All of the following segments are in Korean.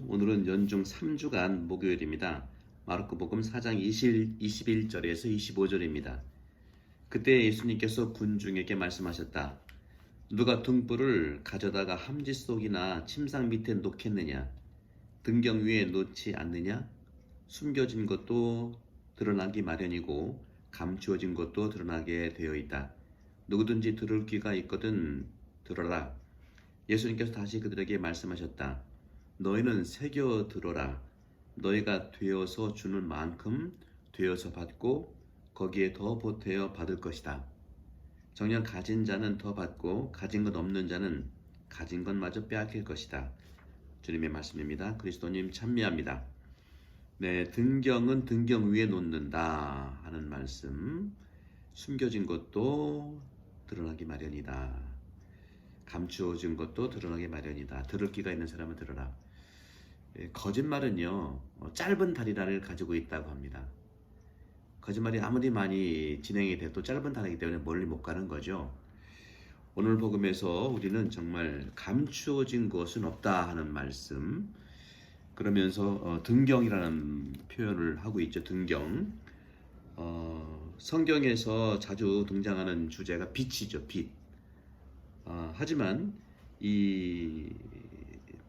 오늘은 연중 3주간 목요일입니다. 마르코복음 4장 21절에서 25절입니다. 그때 예수님께서 군중에게 말씀하셨다. 누가 등불을 가져다가 함지 속이나 침상 밑에 놓겠느냐? 등경 위에 놓지 않느냐? 숨겨진 것도 드러나기 마련이고 감추어진 것도 드러나게 되어 있다. 누구든지 들을 귀가 있거든 들어라. 예수님께서 다시 그들에게 말씀하셨다. 너희는 새겨 들어라. 너희가 되어서 주는 만큼 되어서 받고 거기에 더 보태어 받을 것이다. 정녕 가진 자는 더 받고 가진 것 없는 자는 가진 것마저 빼앗길 것이다. 주님의 말씀입니다. 그리스도님 찬미합니다. 네, 등경은 등경 위에 놓는다 하는 말씀. 숨겨진 것도 드러나기 마련이다. 감추어진 것도 드러나기 마련이다. 들을 귀가 있는 사람은 들어라. 거짓말은요, 짧은 다리를 가지고 있다고 합니다. 거짓말이 아무리 많이 진행이 돼도 짧은 다리이기 때문에 멀리 못 가는 거죠. 오늘 복음에서 우리는 정말 감추어진 것은 없다 하는 말씀, 그러면서 등경이라는 표현을 하고 있죠. 등경. 성경에서 자주 등장하는 주제가 빛이죠. 빛. 하지만 이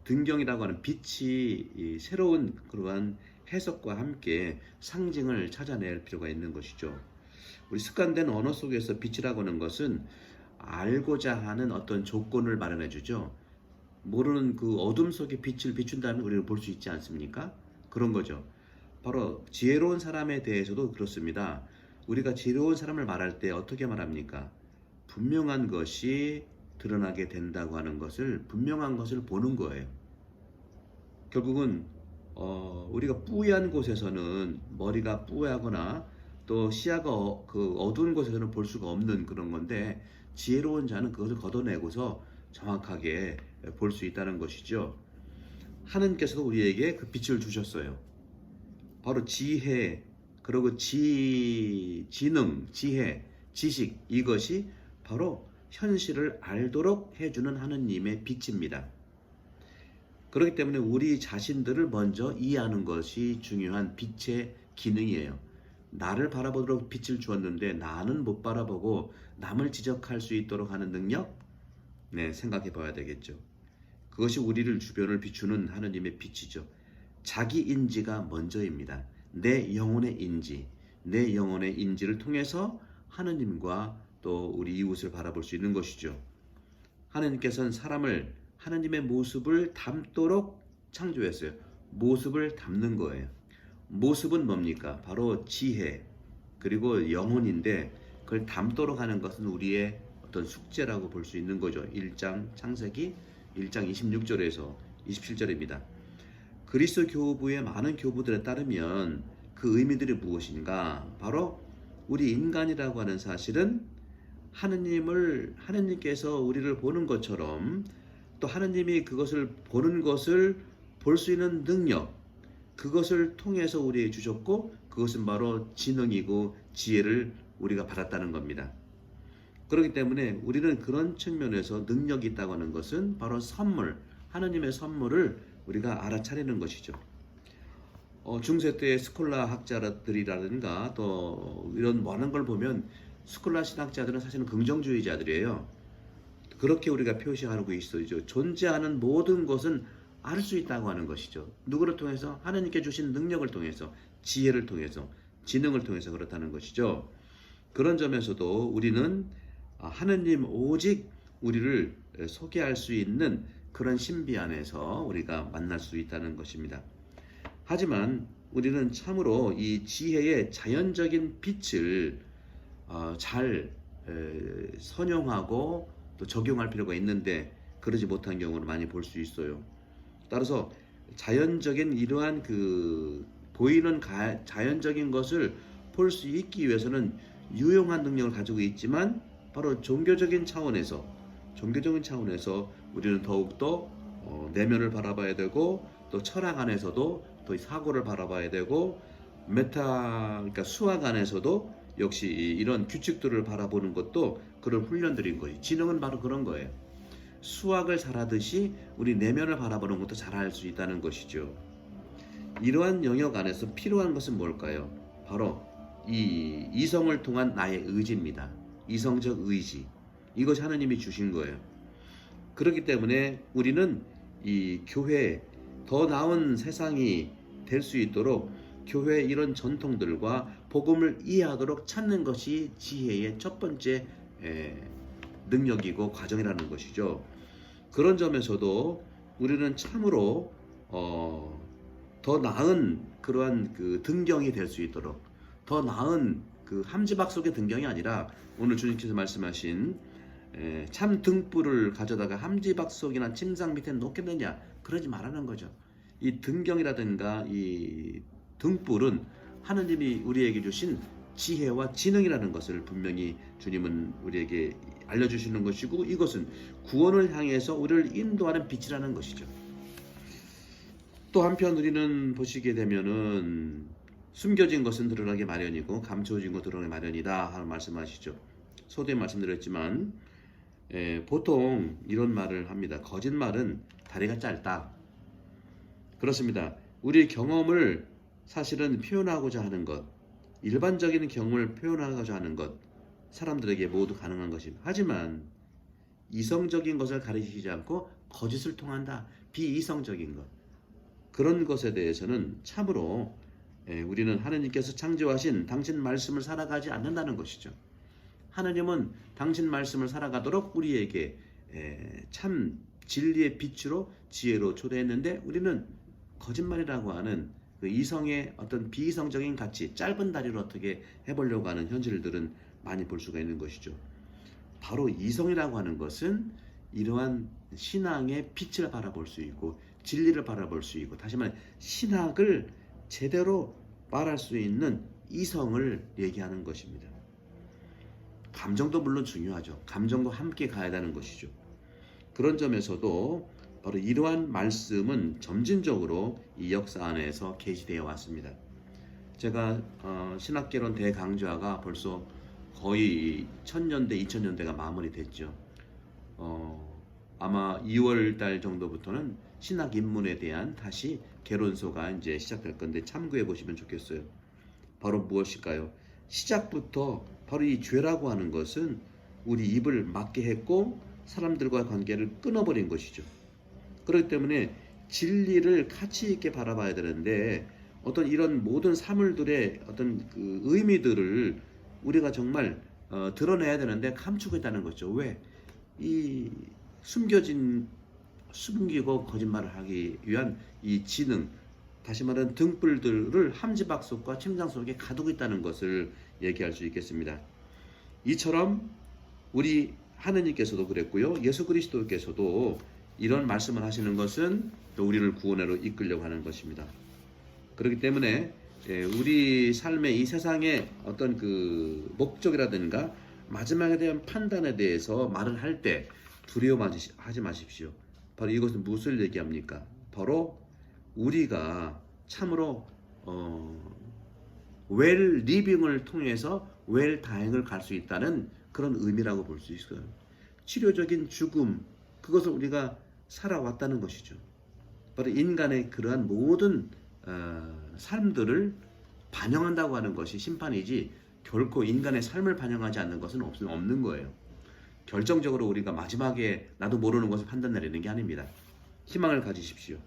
등경이라고 하는 빛이 새로운 그러한 해석과 함께 상징을 찾아낼 필요가 있는 것이죠. 우리 습관된 언어 속에서 빛이라고 하는 것은 알고자 하는 어떤 조건을 마련해 주죠. 모르는 그 어둠 속에 빛을 비춘다면 우리는 볼 수 있지 않습니까? 그런 거죠. 바로 지혜로운 사람에 대해서도 그렇습니다. 우리가 지혜로운 사람을 말할 때 어떻게 말합니까? 분명한 것이 드러나게 된다고 하는 것을, 분명한 것을 보는 거예요. 결국은 우리가 뿌연 곳에서는, 머리가 뿌하거나 또 시야가 어두운 곳에서는 볼 수가 없는 그런 건데, 지혜로운 자는 그것을 걷어내고서 정확하게 볼 수 있다는 것이죠. 하느님께서도 우리에게 그 빛을 주셨어요. 바로 지혜, 그리고 지능, 지혜, 지식, 이것이 바로 현실을 알도록 해주는 하느님의 빛입니다. 그렇기 때문에 우리 자신들을 먼저 이해하는 것이 중요한 빛의 기능이에요. 나를 바라보도록 빛을 주었는데 나는 못 바라보고 남을 지적할 수 있도록 하는 능력? 네, 생각해 봐야 되겠죠. 그것이 우리를 주변을 비추는 하느님의 빛이죠. 자기 인지가 먼저입니다. 내 영혼의 인지, 내 영혼의 인지를 통해서 하느님과 또 우리 이웃을 바라볼 수 있는 것이죠. 하느님께서는 사람을 하느님의 모습을 담도록 창조했어요. 모습을 담는 거예요. 모습은 뭡니까? 바로 지혜 그리고 영혼인데, 그걸 담도록 하는 것은 우리의 어떤 숙제라고 볼 수 있는 거죠. 1장 창세기 1장 26절에서 27절입니다. 그리스도 교부의 많은 교부들에 따르면 그 의미들이 무엇인가? 바로 우리 인간이라고 하는 사실은 하느님께서 우리를 보는 것처럼, 또 하느님이 그것을 보는 것을 볼 수 있는 능력, 그것을 통해서 우리에게 주셨고, 그것은 바로 지능이고 지혜를 우리가 받았다는 겁니다. 그렇기 때문에 우리는 그런 측면에서 능력이 있다고 하는 것은 바로 선물, 하느님의 선물을 우리가 알아차리는 것이죠. 중세 때의 스콜라 학자들이라든가 또 이런 많은 걸 보면 스콜라 신학자들은 사실은 긍정주의자들이에요. 그렇게 우리가 표시하고 있어요. 존재하는 모든 것은 알 수 있다고 하는 것이죠. 누구를 통해서? 하나님께 주신 능력을 통해서, 지혜를 통해서, 지능을 통해서 그렇다는 것이죠. 그런 점에서도 우리는 하느님 오직 우리를 소개할 수 있는 그런 신비 안에서 우리가 만날 수 있다는 것입니다. 하지만 우리는 참으로 이 지혜의 자연적인 빛을 잘 선용하고 또 적용할 필요가 있는데, 그러지 못한 경우를 많이 볼 수 있어요. 따라서 자연적인 이러한 보이는 자연적인 것을 볼 수 있기 위해서는 유용한 능력을 가지고 있지만, 바로 종교적인 차원에서 우리는 더욱더 내면을 바라봐야 되고, 또 철학 안에서도 또 사고를 바라봐야 되고, 그러니까 수학 안에서도 역시 이런 규칙들을 바라보는 것도 그런 훈련들인 거예요. 지능은 바로 그런 거예요. 수학을 잘하듯이 우리 내면을 바라보는 것도 잘할 수 있다는 것이죠. 이러한 영역 안에서 필요한 것은 뭘까요? 바로 이 이성을 통한 나의 의지입니다. 이성적 의지. 이것이 하나님이 주신 거예요. 그렇기 때문에 우리는 이 교회, 더 나은 세상이 될 수 있도록 교회의 이런 전통들과 복음을 이해하도록 찾는 것이 지혜의 첫 번째 능력이고 과정이라는 것이죠. 그런 점에서도 우리는 참으로 더 나은 그러한 그 등경이 될 수 있도록, 더 나은 그 함지박속의 등경이 아니라 오늘 주님께서 말씀하신 참 등불을 가져다가 함지박속이나 침상 밑에 놓겠느냐, 그러지 말라는 거죠. 이 등경이라든가 이 등불은 하느님이 우리에게 주신 지혜와 지능이라는 것을 분명히 주님은 우리에게 알려주시는 것이고, 이것은 구원을 향해서 우리를 인도하는 빛이라는 것이죠. 또 한편 우리는 보시게 되면은 숨겨진 것은 드러나기 마련이고 감춰진 것은 드러나기 마련이다 하는 말씀하시죠. 소두에 말씀드렸지만 보통 이런 말을 합니다. 거짓말은 다리가 짧다. 그렇습니다. 우리 경험을 사실은 표현하고자 하는 것, 일반적인 경험을 표현하고자 하는 것, 사람들에게 모두 가능한 것입니다. 하지만 이성적인 것을 가리키지 않고 거짓을 통한다. 비이성적인 것. 그런 것에 대해서는 참으로 우리는 하느님께서 창조하신 당신 말씀을 살아가지 않는다는 것이죠. 하느님은 당신 말씀을 살아가도록 우리에게 참 진리의 빛으로 지혜로 초대했는데, 우리는 거짓말이라고 하는 그 이성의 어떤 비이성적인 가치, 짧은 다리로 어떻게 해보려고 하는 현실들은 많이 볼 수가 있는 것이죠. 바로 이성이라고 하는 것은 이러한 신앙의 빛을 바라볼 수 있고 진리를 바라볼 수 있고, 다시 말해 신학을 제대로 말할 수 있는 이성을 얘기하는 것입니다. 감정도 물론 중요하죠. 감정도 함께 가야 되는 것이죠. 그런 점에서도 바로 이러한 말씀은 점진적으로 이 역사 안에서 계시되어 왔습니다. 제가 신학개론 대강좌가 벌써 거의 1000년대, 2000년대가 마무리됐죠. 아마 2월 달 정도부터는 신학 입문에 대한 다시 개론서가 이제 시작될 건데 참고해 보시면 좋겠어요. 바로 무엇일까요? 시작부터 바로 이 죄라고 하는 것은 우리 입을 막게 했고 사람들과 관계를 끊어버린 것이죠. 그렇기 때문에 진리를 가치 있게 바라봐야 되는데, 어떤 이런 모든 사물들의 어떤 그 의미들을 우리가 정말 드러내야 되는데 감추고 있다는 거죠. 왜? 이 숨기고 거짓말을 하기 위한 이 지능, 다시 말하는 등불들을 함지박속과 침상 속에 가두고 있다는 것을 얘기할 수 있겠습니다. 이처럼 우리 하느님께서도 그랬고요, 예수 그리스도께서도 이런 말씀을 하시는 것은 또 우리를 구원으로 이끌려고 하는 것입니다. 그렇기 때문에 우리 삶의 이 세상의 어떤 그 목적이라든가 마지막에 대한 판단에 대해서 말을 할 때 두려워하지 마십시오. 바로 이것은 무엇을 얘기합니까? 바로 우리가 참으로 웰 리빙을 통해서 웰 다행을 갈 수 있다는 그런 의미라고 볼 수 있어요. 치료적인 죽음, 그것을 우리가 살아왔다는 것이죠. 바로 인간의 그러한 모든 삶들을 반영한다고 하는 것이 심판이지, 결코 인간의 삶을 반영하지 않는 것은 없는 거예요. 결정적으로 우리가 마지막에 나도 모르는 것을 판단 내리는 게 아닙니다. 희망을 가지십시오.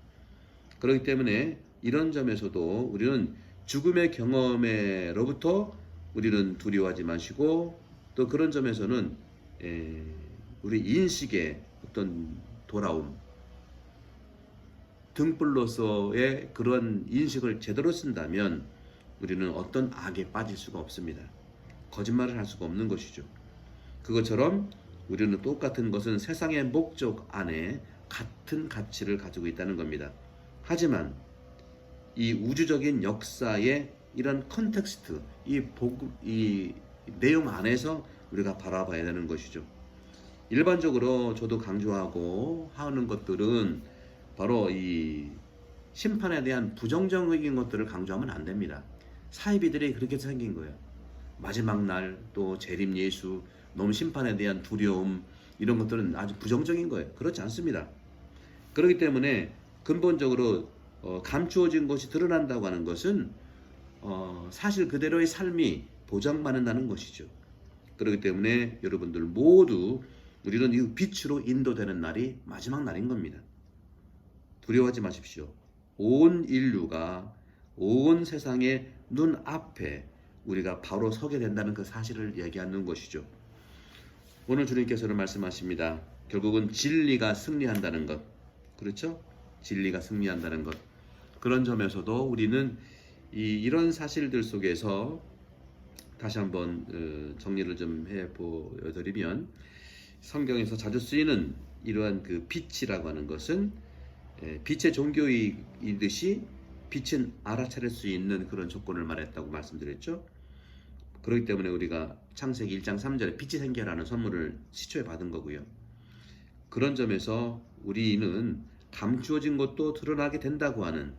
그렇기 때문에 이런 점에서도 우리는 죽음의 경험으로부터 우리는 두려워하지 마시고, 또 그런 점에서는 우리 인식의 어떤 돌아옴, 등불로서의 그런 인식을 제대로 쓴다면 우리는 어떤 악에 빠질 수가 없습니다. 거짓말을 할 수가 없는 것이죠. 그것처럼 우리는 똑같은 것은 세상의 목적 안에 같은 가치를 가지고 있다는 겁니다. 하지만 이 우주적인 역사의 이런 컨텍스트, 이 내용 안에서 우리가 바라봐야 되는 것이죠. 일반적으로 저도 강조하고 하는 것들은 바로 이 심판에 대한 부정적인 것들을 강조하면 안 됩니다. 사이비들이 그렇게 생긴 거예요. 마지막 날, 또 재림 예수, 너무 심판에 대한 두려움, 이런 것들은 아주 부정적인 거예요. 그렇지 않습니다. 그렇기 때문에 근본적으로 감추어진 것이 드러난다고 하는 것은 사실 그대로의 삶이 보장받는다는 것이죠. 그렇기 때문에 여러분들 모두 우리는 이 빛으로 인도되는 날이 마지막 날인 겁니다. 두려워하지 마십시오. 온 인류가 온 세상의 눈앞에 우리가 바로 서게 된다는 그 사실을 얘기하는 것이죠. 오늘 주님께서는 말씀하십니다. 결국은 진리가 승리한다는 것. 그렇죠? 진리가 승리한다는 것. 그런 점에서도 우리는 이런 사실들 속에서 다시 한번 정리를 좀 해보여드리면, 성경에서 자주 쓰이는 이러한 그 빛이라고 하는 것은 빛의 종교이듯이 빛은 알아차릴 수 있는 그런 조건을 말했다고 말씀드렸죠. 그렇기 때문에 우리가 창세기 1장 3절에 빛이 생겨라는 선물을 시초에 받은 거고요. 그런 점에서 우리는 감추어진 것도 드러나게 된다고 하는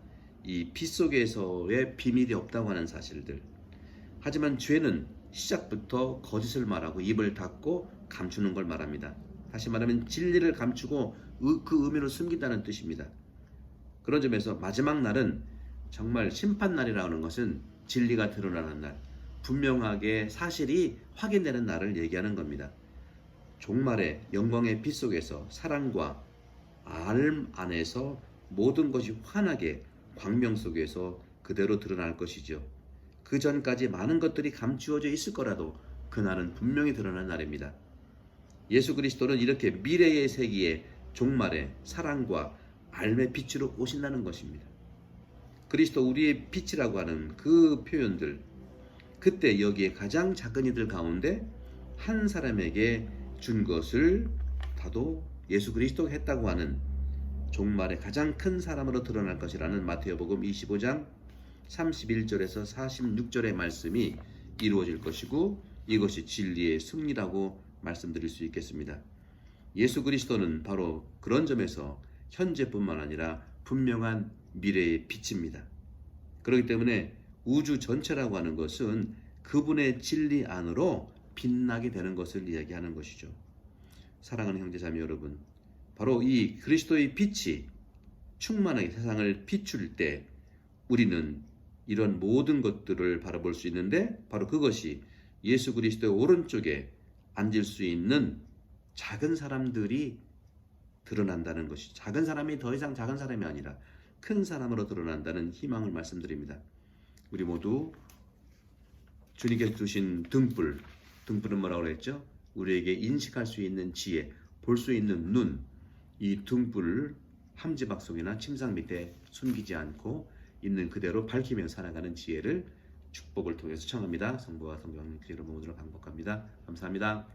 이 빛 속에서의 비밀이 없다고 하는 사실들. 하지만 죄는 시작부터 거짓을 말하고 입을 닫고 감추는 걸 말합니다. 다시 말하면 진리를 감추고 그 의미를 숨긴다는 뜻입니다. 그런 점에서 마지막 날은 정말 심판날이라는 것은 진리가 드러나는 날, 분명하게 사실이 확인되는 날을 얘기하는 겁니다. 종말의 영광의 빛 속에서 사랑과 알 안에서 모든 것이 환하게 광명 속에서 그대로 드러날 것이죠. 그 전까지 많은 것들이 감추어져 있을 거라도 그날은 분명히 드러난 날입니다. 예수 그리스도는 이렇게 미래의 세기에 종말의 사랑과 알의 빛으로 오신다는 것입니다. 그리스도 우리의 빛이라고 하는 그 표현들, 그때 여기에 가장 작은 이들 가운데 한 사람에게 준 것을 다도 예수 그리스도가 했다고 하는 종말의 가장 큰 사람으로 드러날 것이라는 마태복음 25장 31절에서 46절의 말씀이 이루어질 것이고, 이것이 진리의 승리라고 말씀드릴 수 있겠습니다. 예수 그리스도는 바로 그런 점에서 현재뿐만 아니라 분명한 미래의 빛입니다. 그렇기 때문에 우주 전체라고 하는 것은 그분의 진리 안으로 빛나게 되는 것을 이야기하는 것이죠. 사랑하는 형제자매 여러분, 바로 이 그리스도의 빛이 충만하게 세상을 비출 때 우리는 이런 모든 것들을 바라볼 수 있는데, 바로 그것이 예수 그리스도의 오른쪽에 앉을 수 있는 작은 사람들이 드러난다는 것이, 작은 사람이 더 이상 작은 사람이 아니라 큰 사람으로 드러난다는 희망을 말씀드립니다. 우리 모두 주님께서 주신 등불은 뭐라고 그랬죠? 우리에게 인식할 수 있는 지혜, 볼 수 있는 눈, 이 등불을 함지박송이나 침상 밑에 숨기지 않고 있는 그대로 밝히며 살아가는 지혜를 축복을 통해서 청합니다. 성부와 성령 여러분 모두를 반복합니다. 감사합니다.